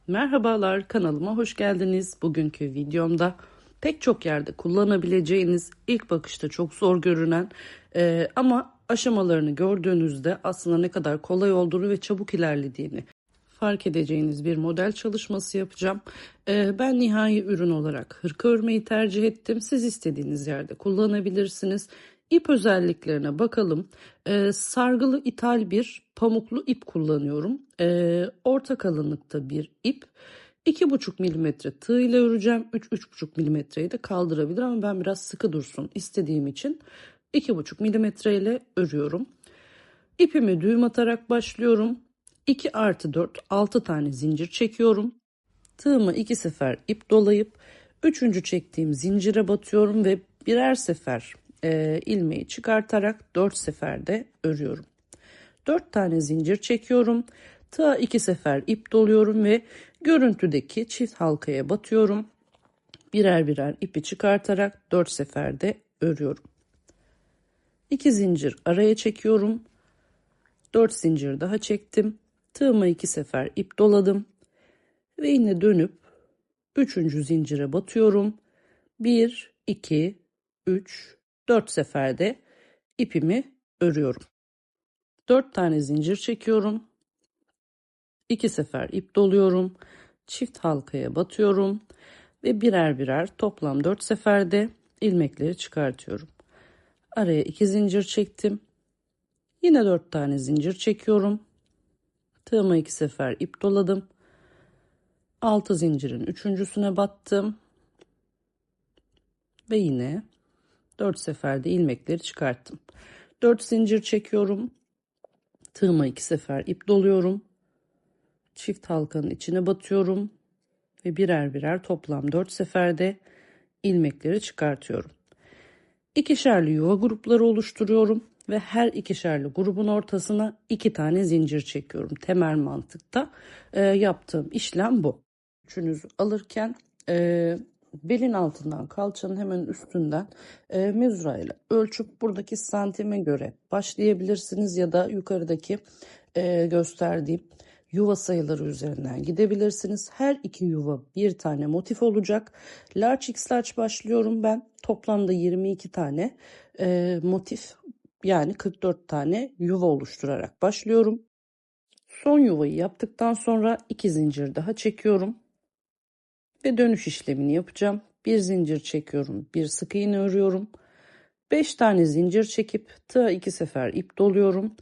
Merhabalar, kanalıma hoş geldiniz. Bugünkü videomda pek çok yerde kullanabileceğiniz, ilk bakışta çok zor görünen ama aşamalarını gördüğünüzde aslında ne kadar kolay olduğunu ve çabuk ilerlediğini fark edeceğiniz bir model çalışması yapacağım. Ben nihai ürün olarak hırka örmeyi tercih ettim. Siz istediğiniz yerde kullanabilirsiniz. İp özelliklerine bakalım. Sargılı ithal bir pamuklu ip kullanıyorum. Orta kalınlıkta bir ip. 2,5 milimetre tığ ile öreceğim. 3-3,5 milimetreyi de kaldırabilir ama ben biraz sıkı dursun istediğim için 2,5 milimetre ile örüyorum. İpimi düğüm atarak başlıyorum. 2+4 6 tane zincir çekiyorum. Tığımı 2 sefer ip dolayıp 3. çektiğim zincire batıyorum ve birer sefer ilmeği çıkartarak 4 seferde örüyorum. 4 tane zincir çekiyorum. Tığa 2 sefer ip doluyorum ve görüntüdeki çift halkaya batıyorum. Birer birer ipi çıkartarak 4 seferde örüyorum. 2 zincir araya çekiyorum. 4 zincir daha çektim. Tığıma 2 sefer ip doladım. Ve yine dönüp 3. zincire batıyorum. 1, 2, 3, 4 seferde ipimi örüyorum. 4 tane zincir çekiyorum. 2 sefer ip doluyorum. Çift halkaya batıyorum. Ve birer birer toplam 4 seferde ilmekleri çıkartıyorum. Araya 2 zincir çektim. Yine 4 tane zincir çekiyorum. Tığıma 2 sefer ip doladım. 6 zincirin üçüncüsüne battım. Ve yine 4 seferde ilmekleri çıkarttım. 4 zincir çekiyorum. Tığıma 2 sefer ip doluyorum. Çift halkanın içine batıyorum. Ve birer birer toplam 4 seferde ilmekleri çıkartıyorum. İkişerli yuva grupları oluşturuyorum. Ve her ikişerli grubun ortasına 2 tane zincir çekiyorum. Temel mantıkta yaptığım işlem bu. Üçünüzü alırken belin altından kalçanın hemen üstünden mezura ile ölçüp buradaki santime göre başlayabilirsiniz ya da yukarıdaki gösterdiğim yuva sayıları üzerinden gidebilirsiniz. Her iki yuva bir tane motif olacak. Large x large başlıyorum ben. Toplamda 22 tane motif, yani 44 tane yuva oluşturarak başlıyorum. Son yuvayı yaptıktan sonra 2 zincir daha çekiyorum. Ve dönüş işlemini yapacağım. Bir zincir çekiyorum. Bir sık iğne örüyorum. 5 tane zincir çekip tığa 2 sefer ip doluyorum.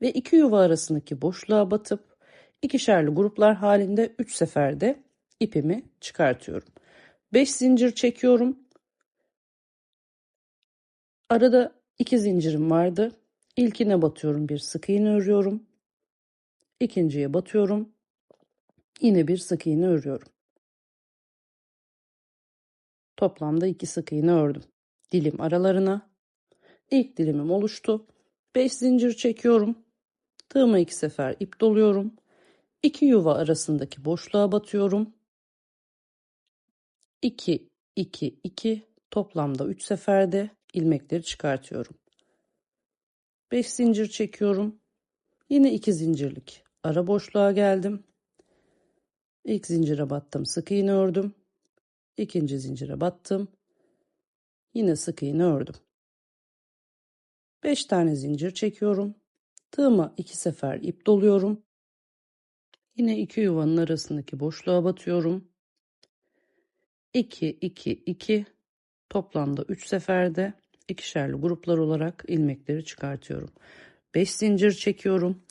Ve 2 yuva arasındaki boşluğa batıp ikişerli gruplar halinde 3 seferde ipimi çıkartıyorum. 5 zincir çekiyorum. Arada 2 zincirim vardı. İlkine batıyorum, bir sık iğne örüyorum. İkinciye batıyorum. Yine bir sık iğne örüyorum. Toplamda 2 sık iğne ördüm. Dilim aralarına. İlk dilimim oluştu. 5 zincir çekiyorum. Tığıma 2 sefer ip doluyorum. 2 yuva arasındaki boşluğa batıyorum. 2, 2, 2, toplamda 3 seferde ilmekleri çıkartıyorum. 5 zincir çekiyorum. Yine 2 zincirlik ara boşluğa geldim. İlk zincire battım, sık iğne ördüm. İkinci zincire battım. Yine sık iğne ördüm. 5 tane zincir çekiyorum. Tığıma 2 sefer ip doluyorum. Yine 2 yuvanın arasındaki boşluğa batıyorum. 2, 2, 2, toplamda 3 seferde ikişerli gruplar olarak ilmekleri çıkartıyorum. 5 zincir çekiyorum.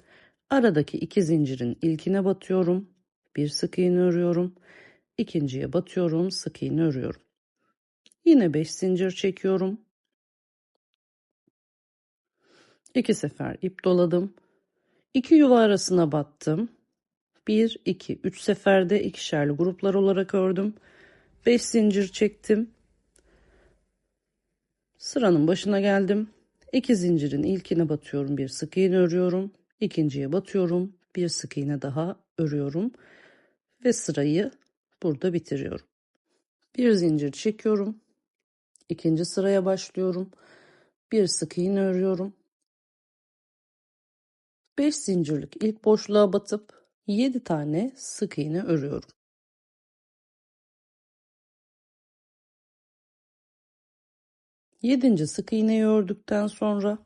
Aradaki 2 zincirin ilkine batıyorum. Bir sık iğne örüyorum. İkinciye batıyorum, sık iğne örüyorum. Yine 5 zincir çekiyorum. 2 sefer ip doladım. 2 yuva arasına battım. 1, 2, 3 seferde ikişerli gruplar olarak ördüm. 5 zincir çektim. Sıranın başına geldim. 2 zincirin ilkine batıyorum, bir sık iğne örüyorum. İkinciye batıyorum, bir sık iğne daha örüyorum ve sırayı burada bitiriyorum. Bir zincir çekiyorum. İkinci sıraya başlıyorum. Bir sık iğne örüyorum. 5 zincirlik ilk boşluğa batıp 7 tane sık iğne örüyorum. Yedinci sık iğneyi ördükten sonra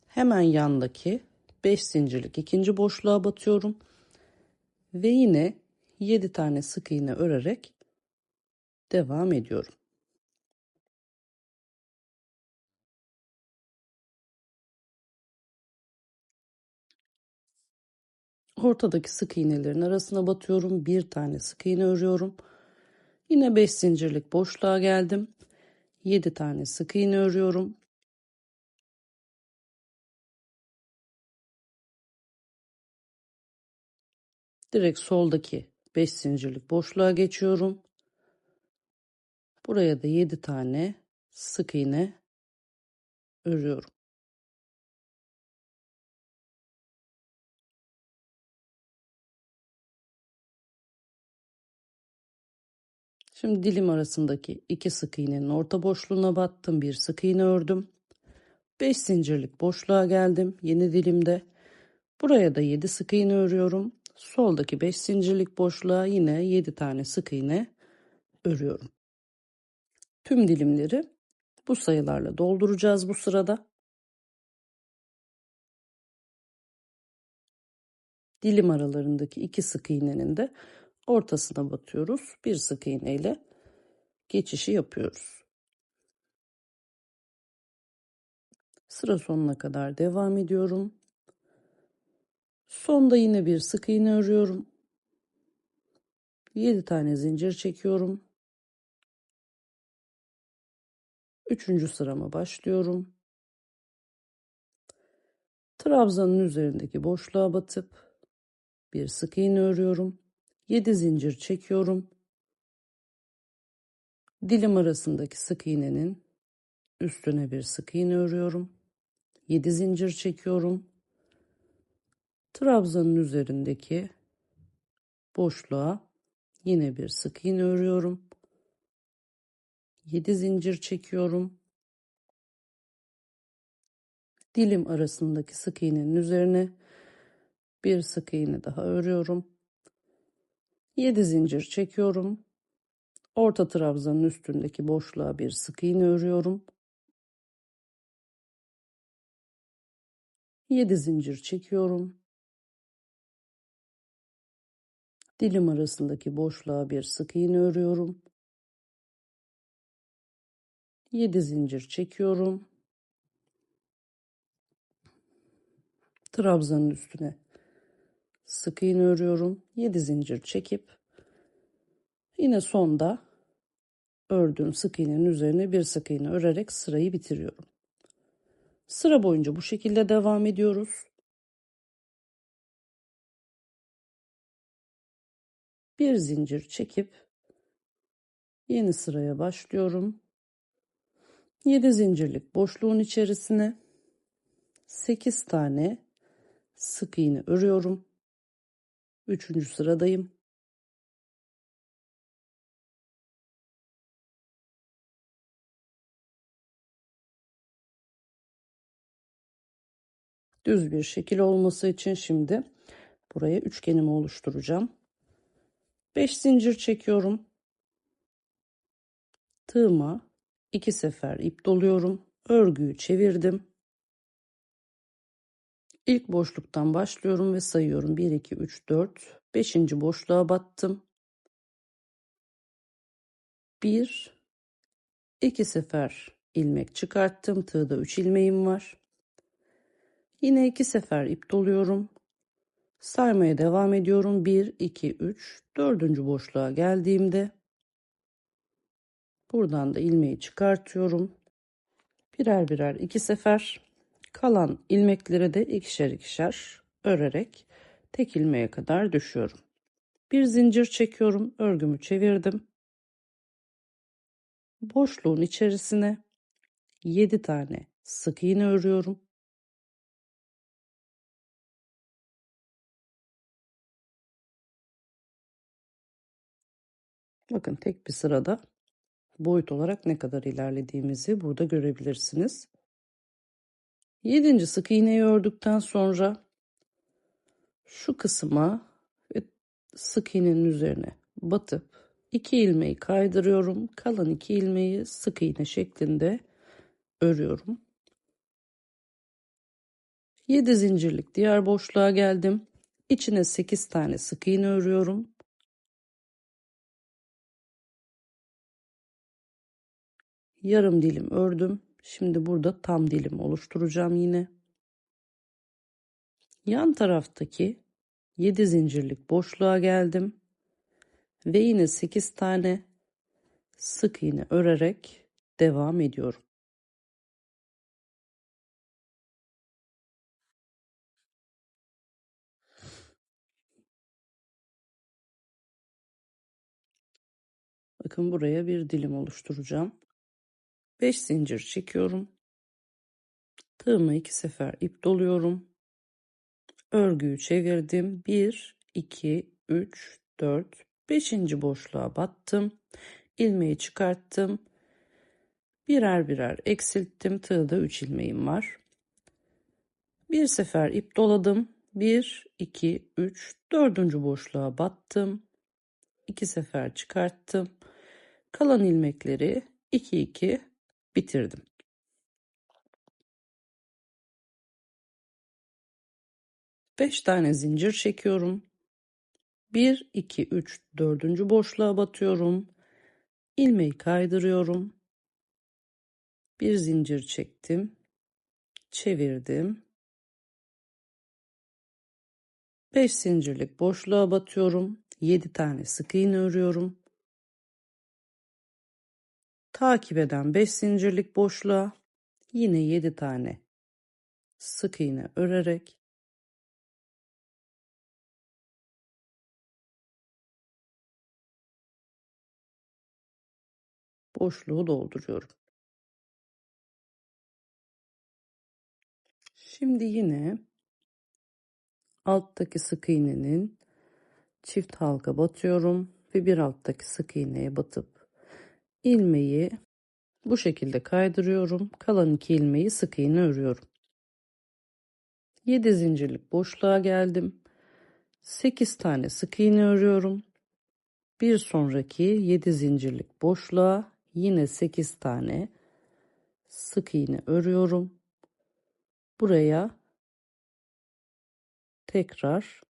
hemen yandaki 5 zincirlik ikinci boşluğa batıyorum ve yine 7 tane sık iğne örerek devam ediyorum. Ortadaki sık iğnelerin arasına batıyorum. Bir tane sık iğne örüyorum. Yine 5 zincirlik boşluğa geldim. 7 tane sık iğne örüyorum. Direkt soldaki 5 zincirlik boşluğa geçiyorum. Buraya da 7 tane sık iğne örüyorum. Şimdi dilim arasındaki 2 sık iğnenin orta boşluğuna battım. Bir sık iğne ördüm. 5 zincirlik boşluğa geldim. Yeni dilimde. Buraya da 7 sık iğne örüyorum. Soldaki 5 zincirlik boşluğa yine 7 tane sık iğne örüyorum. Tüm dilimleri bu sayılarla dolduracağız bu sırada. Dilim aralarındaki 2 sık iğnenin de ortasına batıyoruz. Bir sık iğne ile geçişi yapıyoruz. Sıra sonuna kadar devam ediyorum. Sonda yine bir sık iğne örüyorum. 7 tane zincir çekiyorum. 3. sırama başlıyorum. Trabzanın üzerindeki boşluğa batıp bir sık iğne örüyorum. 7 zincir çekiyorum. Dilim arasındaki sık iğnenin üstüne bir sık iğne örüyorum. 7 zincir çekiyorum. Trabzanın üzerindeki boşluğa yine bir sık iğne örüyorum. 7 zincir çekiyorum. Dilim arasındaki sık iğnenin üzerine bir sık iğne daha örüyorum. 7 zincir çekiyorum. Orta trabzanın üstündeki boşluğa bir sık iğne örüyorum. 7 zincir çekiyorum. Dilim arasındaki boşluğa bir sık iğne örüyorum. 7 zincir çekiyorum. Trabzanın üstüne sık iğne örüyorum. 7 zincir çekip yine sonda ördüğüm sık iğnenin üzerine bir sık iğne örerek sırayı bitiriyorum. Sıra boyunca bu şekilde devam ediyoruz. Bir zincir çekip yeni sıraya başlıyorum. 7 zincirlik boşluğun içerisine 8 tane sık iğne örüyorum. 3. sıradayım. Düz bir şekil olması için şimdi buraya üçgenimi oluşturacağım. 5 zincir çekiyorum. Tığıma 2 sefer ip doluyorum. Örgüyü çevirdim. İlk boşluktan başlıyorum ve sayıyorum. 1, 2, 3, 4. 5. boşluğa battım. 1, 2 sefer ilmek çıkarttım. Tığda 3 ilmeğim var. Yine 2 sefer ip doluyorum. Saymaya devam ediyorum. 1, 2, 3, 4. boşluğa geldiğimde buradan da ilmeği çıkartıyorum. Birer birer 2 sefer. Kalan ilmekleri de ikişer ikişer örerek tek ilmeğe kadar düşüyorum. Bir zincir çekiyorum. Örgümü çevirdim. Boşluğun içerisine 7 tane sık iğne örüyorum. Bakın tek bir sırada boyut olarak ne kadar ilerlediğimizi burada görebilirsiniz. 7. sık iğneyi ördükten sonra şu kısma ve sık iğnenin üzerine batıp 2 ilmeği kaydırıyorum. Kalan 2 ilmeği sık iğne şeklinde örüyorum. 7 zincirlik diğer boşluğa geldim. İçine 8 tane sık iğne örüyorum. Yarım dilim ördüm. Şimdi burada tam dilim oluşturacağım yine. Yan taraftaki 7 zincirlik boşluğa geldim ve yine 8 tane sık iğne örerek devam ediyorum. Bakın buraya bir dilim oluşturacağım. 5 zincir çekiyorum. Tığıma 2 sefer ip doluyorum. Örgüyü çevirdim. 1, 2, 3, 4, 5. boşluğa battım. İlmeği çıkarttım. Birer birer eksilttim. Tığda 3 ilmeğim var. Bir sefer ip doladım. 1, 2, 3, 4. boşluğa battım. 2 sefer çıkarttım. Kalan ilmekleri 2 2 bitirdim. Beş tane zincir çekiyorum. 1, 2, 3, 4. boşluğa batıyorum. İlmeği kaydırıyorum. Bir zincir çektim. Çevirdim. 5 zincirlik boşluğa batıyorum. 7 tane sık iğne örüyorum. Takip eden 5 zincirlik boşluğa yine 7 tane sık iğne örerek boşluğu dolduruyorum. Şimdi yine alttaki sık iğnenin çift halka batıyorum ve bir alttaki sık iğneye batıp ilmeği bu şekilde kaydırıyorum. Kalan 2 ilmeği sık iğne örüyorum. 7 zincirlik boşluğa geldim. 8 tane sık iğne örüyorum. Bir sonraki 7 zincirlik boşluğa yine 8 tane sık iğne örüyorum. Buraya tekrar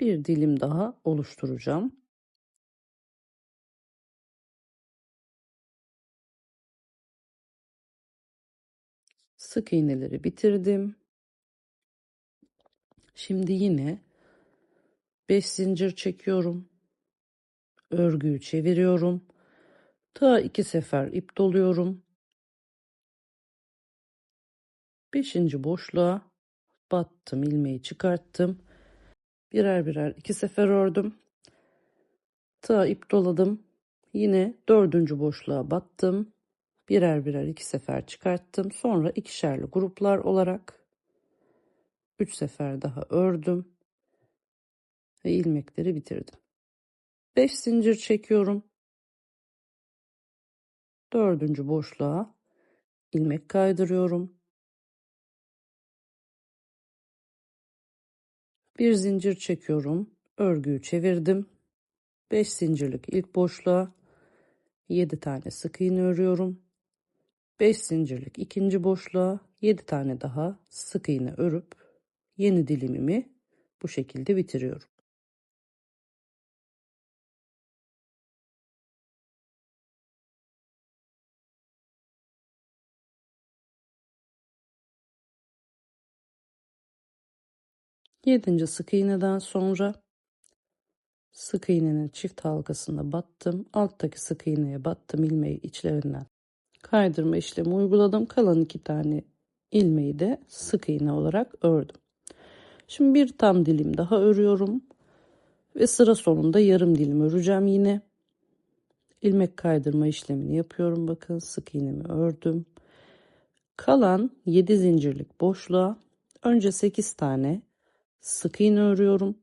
bir dilim daha oluşturacağım. Sık iğneleri bitirdim. Şimdi yine 5 zincir çekiyorum. Örgüyü çeviriyorum. Ta 2 sefer ip doluyorum. 5. boşluğa battım, ilmeği çıkarttım. Birer birer 2 sefer ördüm. Ta ip doladım. Yine 4. boşluğa battım. Birer birer 2 sefer çıkarttım. Sonra ikişerli gruplar olarak 3 sefer daha ördüm ve ilmekleri bitirdim. 5 zincir çekiyorum. 4. boşluğa ilmek kaydırıyorum. Bir zincir çekiyorum. Örgüyü çevirdim. 5 zincirlik ilk boşluğa 7 tane sık iğne örüyorum. 5 zincirlik ikinci boşluğa 7 tane daha sık iğne örüp yeni dilimimi bu şekilde bitiriyorum. Yedinci sık iğneden sonra sık iğnenin çift halkasına battım. Alttaki sık iğneye battım, ilmeği içlerinden kaydırma işlemi uyguladım. Kalan 2 tane ilmeği de sık iğne olarak ördüm. Şimdi bir tam dilim daha örüyorum ve sıra sonunda yarım dilim öreceğim yine. İlmek kaydırma işlemini yapıyorum. Bakın sık iğnemi ördüm. Kalan 7 zincirlik boşluğa önce 8 tane sık iğne örüyorum.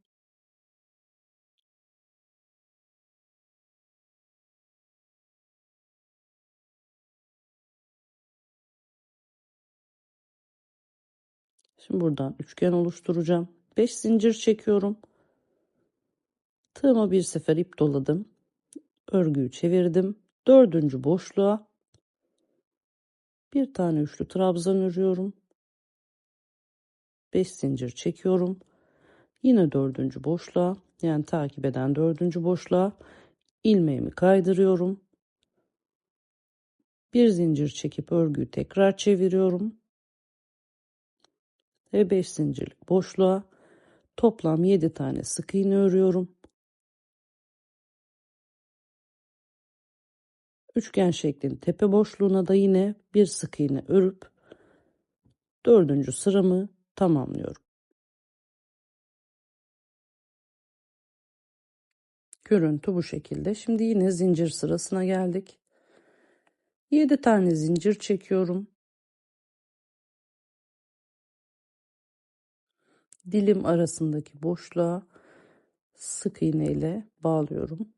Şimdi buradan üçgen oluşturacağım. 5 zincir çekiyorum. Tığıma bir sefer ip doladım. Örgüyü çevirdim. Dördüncü boşluğa bir tane üçlü trabzan örüyorum. 5 zincir çekiyorum. Yine dördüncü boşluğa, yani takip eden dördüncü boşluğa ilmeğimi kaydırıyorum. Bir zincir çekip örgüyü tekrar çeviriyorum. Ve 5 zincirlik boşluğa toplam 7 tane sık iğne örüyorum. Üçgen şeklin tepe boşluğuna da yine bir sık iğne örüp dördüncü sıramı tamamlıyorum. Görüntü bu şekilde. Şimdi yine zincir sırasına geldik. 7 tane zincir çekiyorum. Dilim arasındaki boşluğa sık iğne ile bağlıyorum.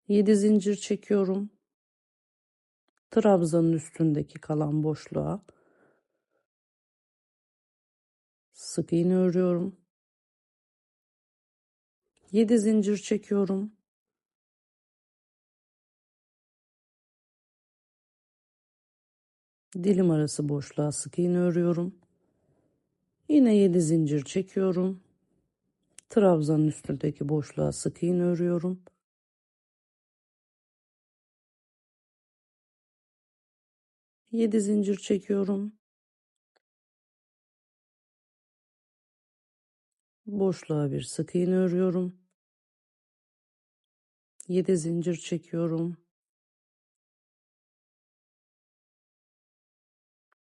7 zincir çekiyorum. Trabzanın üstündeki kalan boşluğa sık iğne örüyorum. 7 zincir çekiyorum. Dilim arası boşluğa sık iğne örüyorum. Yine 7 zincir çekiyorum. Trabzanın üstündeki boşluğa sık iğne örüyorum. 7 zincir çekiyorum. Boşluğa bir sık iğne örüyorum. 7 zincir çekiyorum.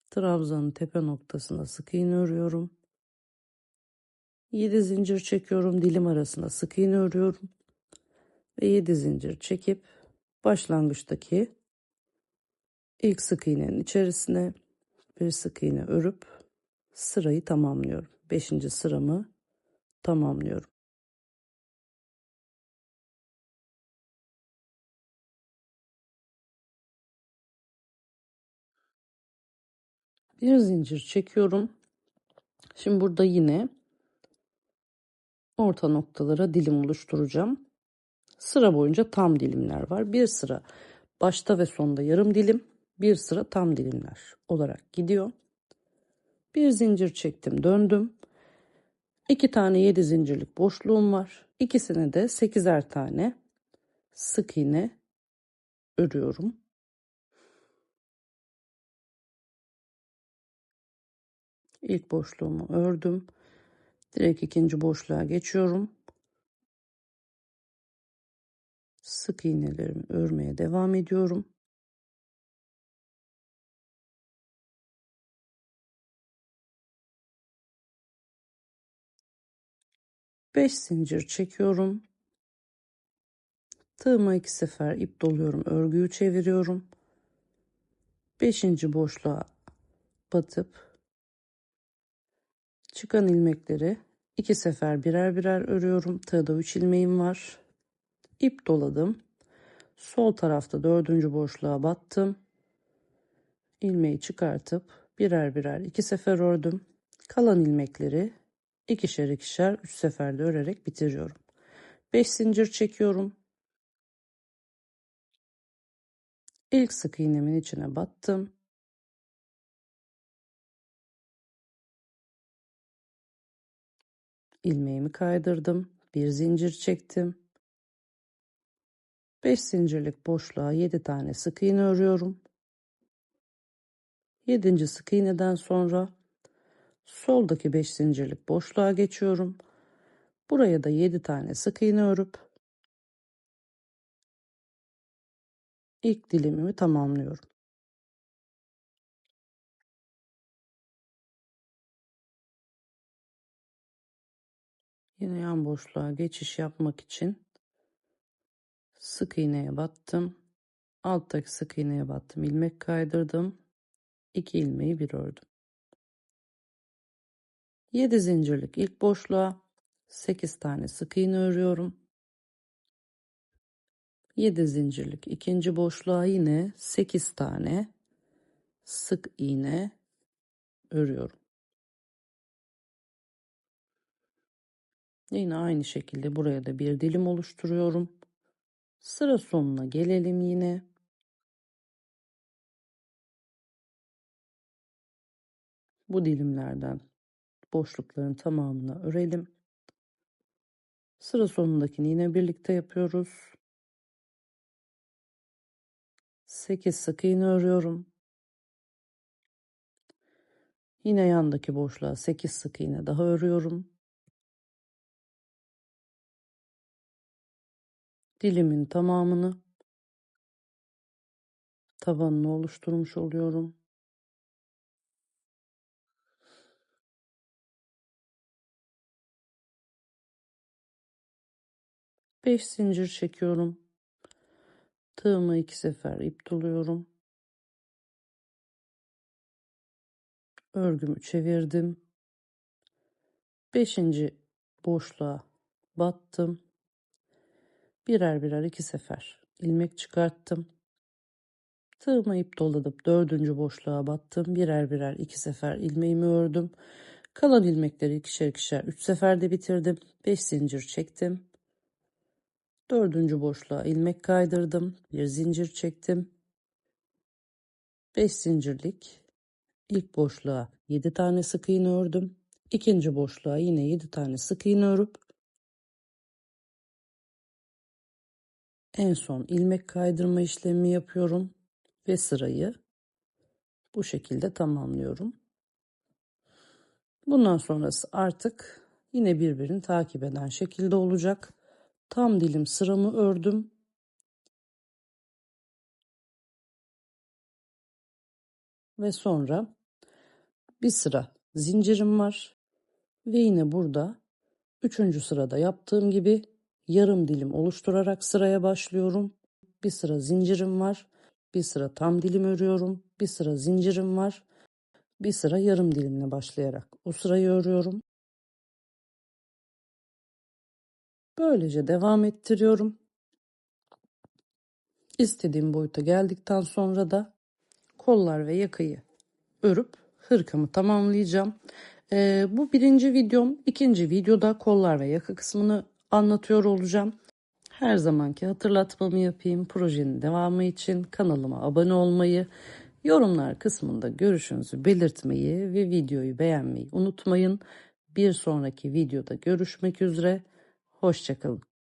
Trabzanın tepe noktasına sık iğne örüyorum. 7 zincir çekiyorum. Dilim arasına sık iğne örüyorum. Ve 7 zincir çekip başlangıçtaki ilk sık iğnenin içerisine bir sık iğne örüp sırayı tamamlıyorum. 5. sıramı tamamlıyorum. Bir zincir çekiyorum. Şimdi burada yine orta noktalara dilim oluşturacağım. Sıra boyunca tam dilimler var. Bir sıra başta ve sonda yarım dilim, bir sıra tam dilimler olarak gidiyor. Bir zincir çektim, döndüm. 2 tane 7 zincirlik boşluğum var. İkisine de 8'er tane sık iğne örüyorum. İlk boşluğumu ördüm. Direkt ikinci boşluğa geçiyorum. Sık iğnelerimi örmeye devam ediyorum. Beş zincir çekiyorum. Tığıma 2 sefer ip doluyorum. Örgüyü çeviriyorum. 5. boşluğa batıp çıkan ilmekleri 2 sefer birer birer örüyorum. Tığda 3 ilmeğim var. İp doladım. Sol tarafta 4. boşluğa battım. İlmeği çıkartıp birer birer 2 sefer ördüm. Kalan ilmekleri ikişer ikişer 3 seferde örerek bitiriyorum. 5 zincir çekiyorum. İlk sık iğnemin içine battım. İlmeğimi kaydırdım. Bir zincir çektim. 5 zincirlik boşluğa 7 tane sık iğne örüyorum. 7. sık iğneden sonra soldaki 5 zincirlik boşluğa geçiyorum. Buraya da 7 tane sık iğne örüp ilk dilimimi tamamlıyorum. Yine yan boşluğa geçiş yapmak için sık iğneye battım. Alttaki sık iğneye battım. İlmek kaydırdım. 2 ilmeği bir ördüm. 7 zincirlik ilk boşluğa 8 tane sık iğne örüyorum. 7 zincirlik ikinci boşluğa yine 8 tane sık iğne örüyorum. Yine aynı şekilde buraya da bir dilim oluşturuyorum. Sıra sonuna gelelim yine. Bu dilimlerden boşlukların tamamını örelim. Sıra sonundakini yine birlikte yapıyoruz. 8 sık iğne örüyorum. Yine yandaki boşluğa 8 sık iğne daha örüyorum. Dilimin tamamını tabanını oluşturmuş oluyorum. 5 zincir çekiyorum. Tığımı 2 sefer ip doluyorum. Örgümü çevirdim. 5. boşluğa battım. Birer birer 2 sefer ilmek çıkarttım. Tığıma ip doladım. 4. boşluğa battım. Birer birer 2 sefer ilmeğimi ördüm. Kalan ilmekleri ikişer ikişer 3 seferde bitirdim. 5 zincir çektim. 4. boşluğa ilmek kaydırdım. Bir zincir çektim. 5 zincirlik ilk boşluğa 7 tane sık iğne ördüm. İkinci boşluğa yine 7 tane sık iğne örüp en son ilmek kaydırma işlemi yapıyorum ve sırayı bu şekilde tamamlıyorum. Bundan sonrası artık yine birbirini takip eden şekilde olacak. Tam dilim sıramı ördüm. Ve sonra bir sıra zincirim var. Ve yine burada 3. sırada yaptığım gibi yarım dilim oluşturarak sıraya başlıyorum. Bir sıra zincirim var. Bir sıra tam dilim örüyorum. Bir sıra zincirim var. Bir sıra yarım dilimle başlayarak o sırayı örüyorum. Böylece devam ettiriyorum. İstediğim boyuta geldikten sonra da kollar ve yakayı örüp hırkamı tamamlayacağım. Bu birinci videom. İkinci videoda kollar ve yaka kısmını anlatıyor olacağım. Her zamanki hatırlatmamı yapayım. Projenin devamı için kanalıma abone olmayı, yorumlar kısmında görüşünüzü belirtmeyi ve videoyu beğenmeyi unutmayın. Bir sonraki videoda görüşmek üzere. Hoşça kalın.